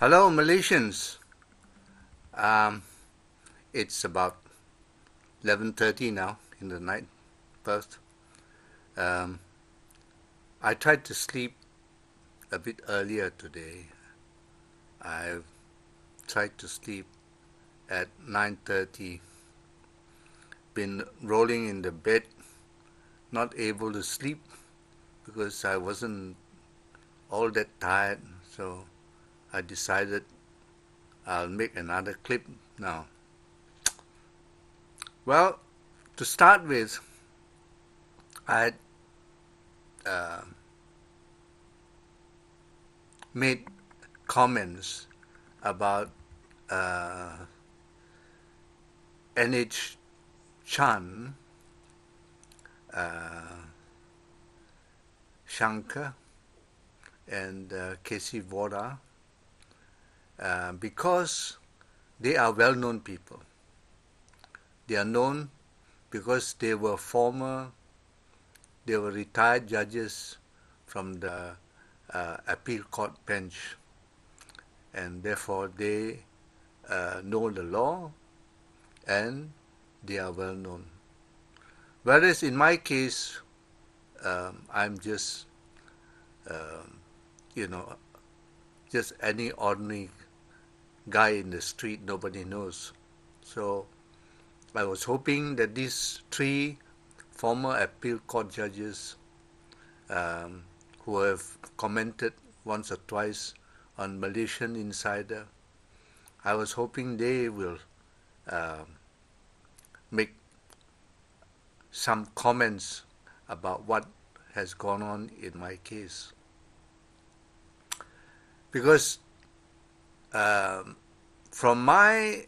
Hello, Malaysians. Um, it's about 11:30 now in the night, Perth. Um, I tried to sleep a bit earlier today. I tried to sleep at 9:30. Been rolling in the bed, not able to sleep because I wasn't all that tired. So I decided I'll make another clip now. Well, to start with, I had uh, made comments about N.H. Chan, Shankar, and K.C. Voda because they are well-known people. They are known because they were retired judges from the appeal court bench, and therefore they know the law and they are well known. Whereas in my case, I'm just, you know, just any ordinary guy in the street nobody knows. So I was hoping that these three former appeal court judges who have commented once or twice on Malaysian Insider, I was hoping they will make some comments about what has gone on in my case. Because from my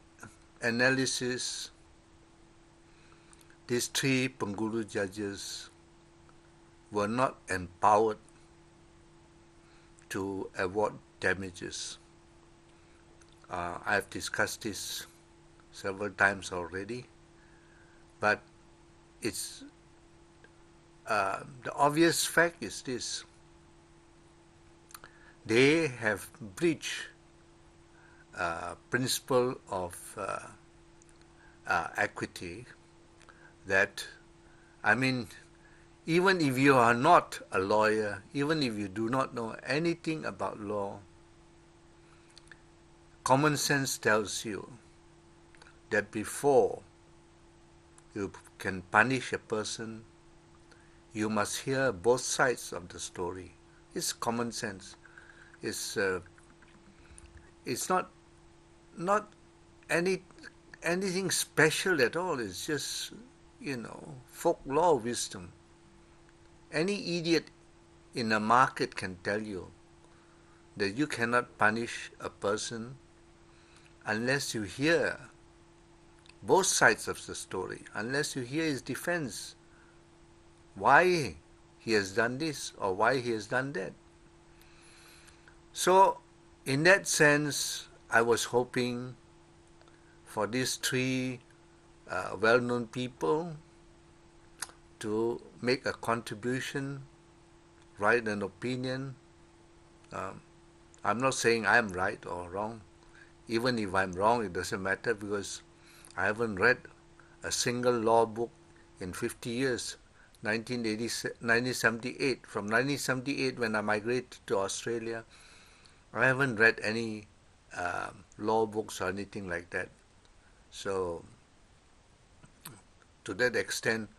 analysis, these three Penggulu judges were not empowered to award damages. I've discussed this several times already, but it's the obvious fact is this: they have breached principle of equity. That, I mean, even if you are not a lawyer, even if you do not know anything about law, common sense tells you that before you can punish a person, you must hear both sides of the story. It's common sense. It's not anything special at all. It's just, folklore wisdom. Any idiot in a market can tell you that you cannot punish a person unless you hear both sides of the story, unless you hear his defense, why he has done this or why he has done that. So, in that sense, I was hoping for these three well-known people to make a contribution, write an opinion. I'm not saying I'm right or wrong. Even if I'm wrong, it doesn't matter because I haven't read a single law book in 50 years. 1978. From 1978, when I migrated to Australia, I haven't read any law books or anything like that. So, to that extent,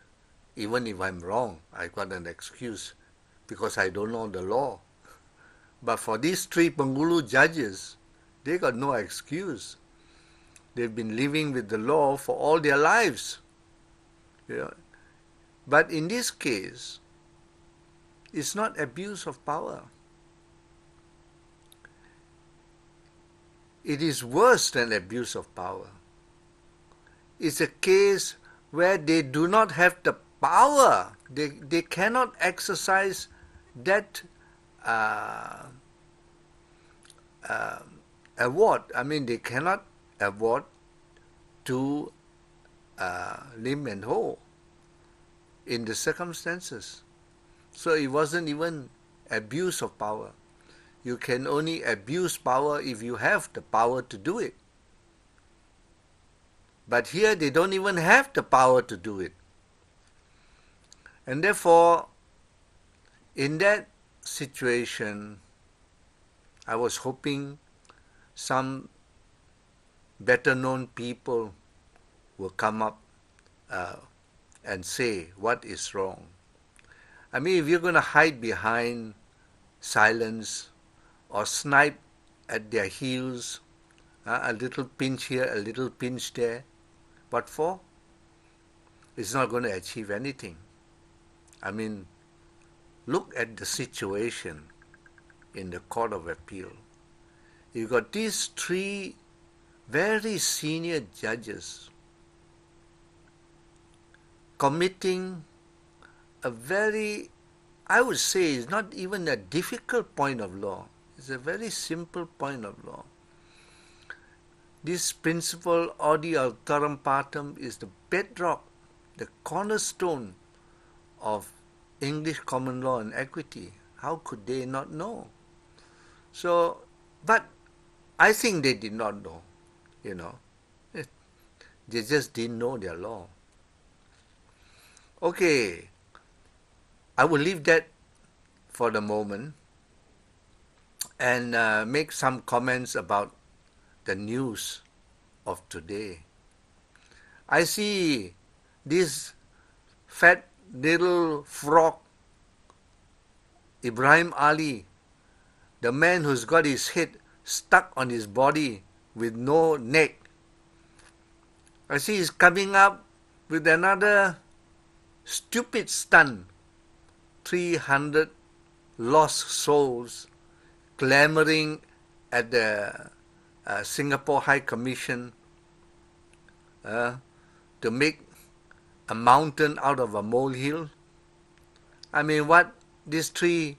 even if I'm wrong, I got an excuse because I don't know the law. But for these three Penggulu judges, they got no excuse. They've been living with the law for all their lives. But in this case, it's not abuse of power. It is worse than abuse of power. It's a case where they do not have the power. They cannot exercise that award. I mean, they cannot award to Lim and Ho in the circumstances. So it wasn't even abuse of power. You can only abuse power if you have the power to do it. But here they don't even have the power to do it. And therefore, in that situation, I was hoping some better known people will come up and say what is wrong. I mean, if you're going to hide behind silence or snipe at their heels, a little pinch here, a little pinch there, what for? It's not going to achieve anything. I mean, look at the situation in the Court of Appeal. You've got these three very senior judges committing a very, I would say, it's not even a difficult point of law. It's a very simple point of law. This principle, audi alterum partem, is the bedrock, the cornerstone of English common law and equity. How could they not know? So, but I think they did not know, you know. They just didn't know their law. Okay, I will leave that for the moment and make some comments about the news of today. I see this fat little frog, Ibrahim Ali, the man who's got his head stuck on his body with no neck. I see he's coming up with another stupid stunt. 300 lost souls clamoring at the Singapore High Commission to make a mountain out of a molehill. I mean, what? These three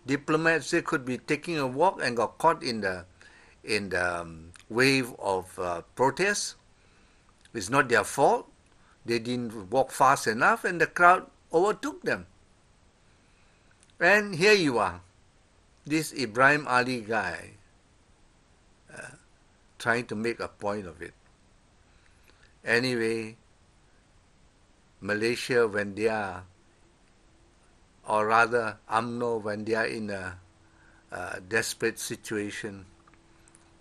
diplomats, they could be taking a walk and got caught in the wave of protests. It's not their fault. They didn't walk fast enough and the crowd overtook them. And here you are, this Ibrahim Ali guy, trying to make a point of it. Anyway, Malaysia, when they are, or rather UMNO, when they are in a desperate situation,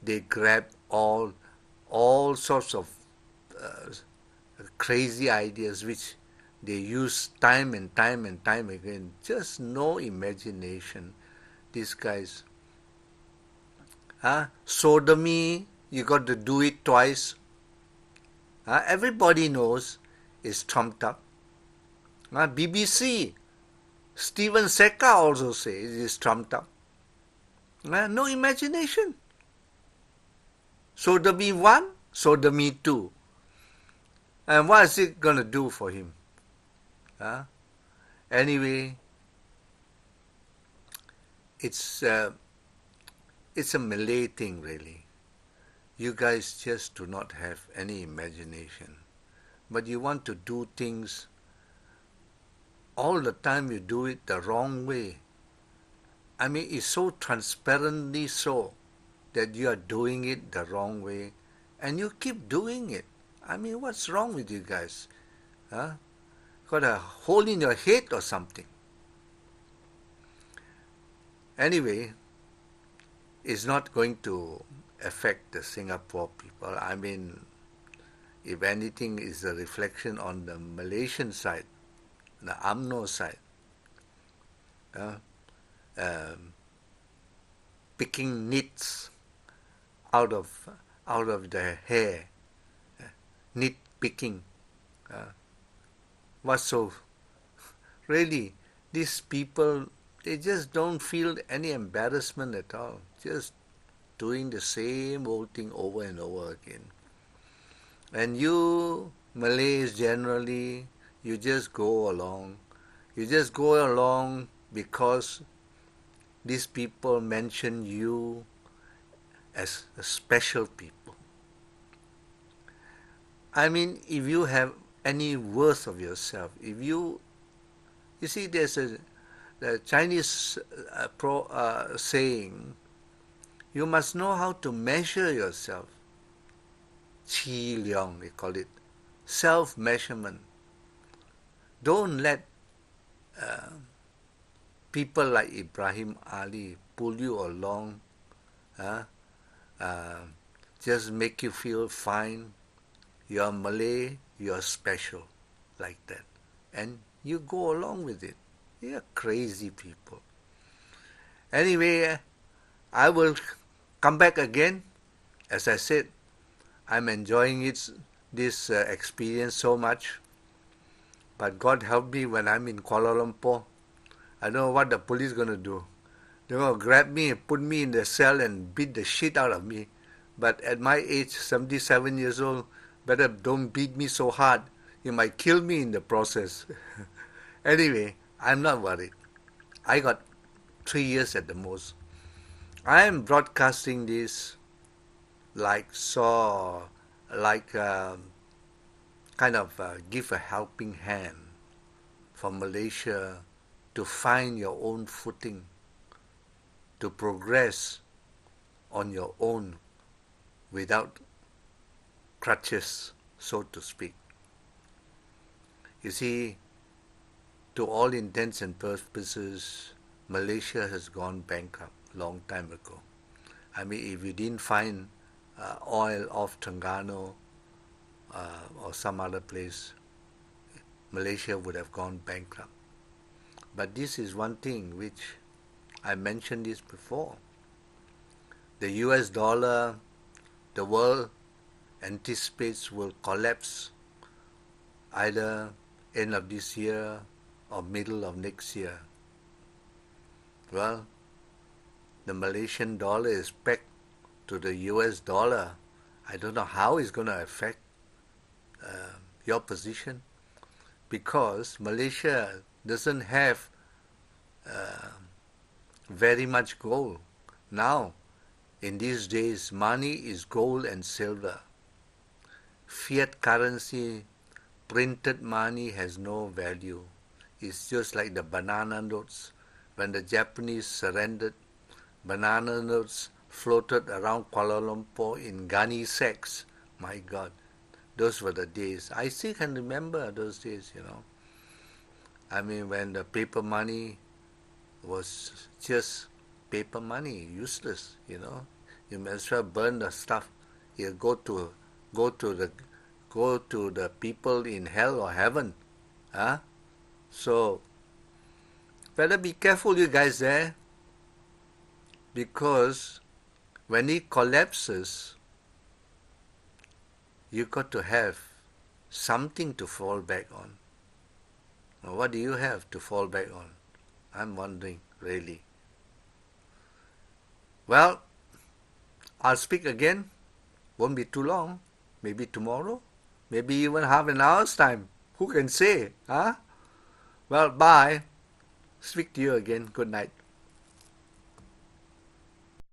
they grab all sorts of crazy ideas which they use time and time and time again. Just no imagination. These guys. Sodomy, you got to do it twice. Everybody knows it's trumped up. BBC, Stephen Seka also says it's trumped up. No imagination. Sodomy 1, Sodomy 2. And what is it going to do for him? Anyway, it's a Malay thing, really. You guys just do not have any imagination. But you want to do things all the time. You do it the wrong way. I mean, it's so transparently so that you are doing it the wrong way and you keep doing it. I mean, what's wrong with you guys? Got a hole in your head or something? Anyway, it's not going to affect the Singapore people. I mean, if anything, is a reflection on the Malaysian side, the UMNO side. Picking nits out of the hair, nit picking. What's so? Really, these people, they just don't feel any embarrassment at all. Just doing the same old thing over and over again. And you Malays generally, you just go along. You just go along because these people mention you as a special people. I mean, if you have any worth of yourself, if you see, there's the Chinese saying, You must know how to measure yourself. Qi Liang, they call it. Self-measurement. Don't let people like Ibrahim Ali pull you along, uh, uh, just make you feel fine. You're Malay, you're special, like that. And you go along with it. You're crazy people. Anyway, I will come back again. As I said, I'm enjoying this experience so much. But God help me when I'm in Kuala Lumpur. I don't know what the police going to do. They're going to grab me and put me in the cell and beat the shit out of me. But at my age, 77 years old, better don't beat me so hard. You might kill me in the process. Anyway, I'm not worried. I got 3 years at the most. I am broadcasting this like kind of give a helping hand for Malaysia to find your own footing, to progress on your own without crutches, so to speak. You see, to all intents and purposes, Malaysia has gone bankrupt long time ago. I mean, if you didn't find oil off Terengganu or some other place, Malaysia would have gone bankrupt. But this is one thing which I mentioned this before. The US dollar, the world anticipates will collapse either end of this year or middle of next year. Well, the Malaysian dollar is pegged to the US dollar. I don't know how it's going to affect your position, because Malaysia doesn't have very much gold. Now, in these days, money is gold and silver. Fiat currency, printed money has no value. It's just like the banana notes. When the Japanese surrendered, banana notes floated around Kuala Lumpur in gunny sacks. My God, those were the days. I still can remember those days, I mean, when the paper money was just paper money, useless, You may as well burn the stuff. You go to the people in hell or heaven. So better be careful, you guys there, because when it collapses, you got to have something to fall back on. Now, what do you have to fall back on? I'm wondering, really. Well, I'll speak again. Won't be too long. Maybe tomorrow. Maybe even half an hour's time. Who can say? Well, bye. Speak to you again. Good night.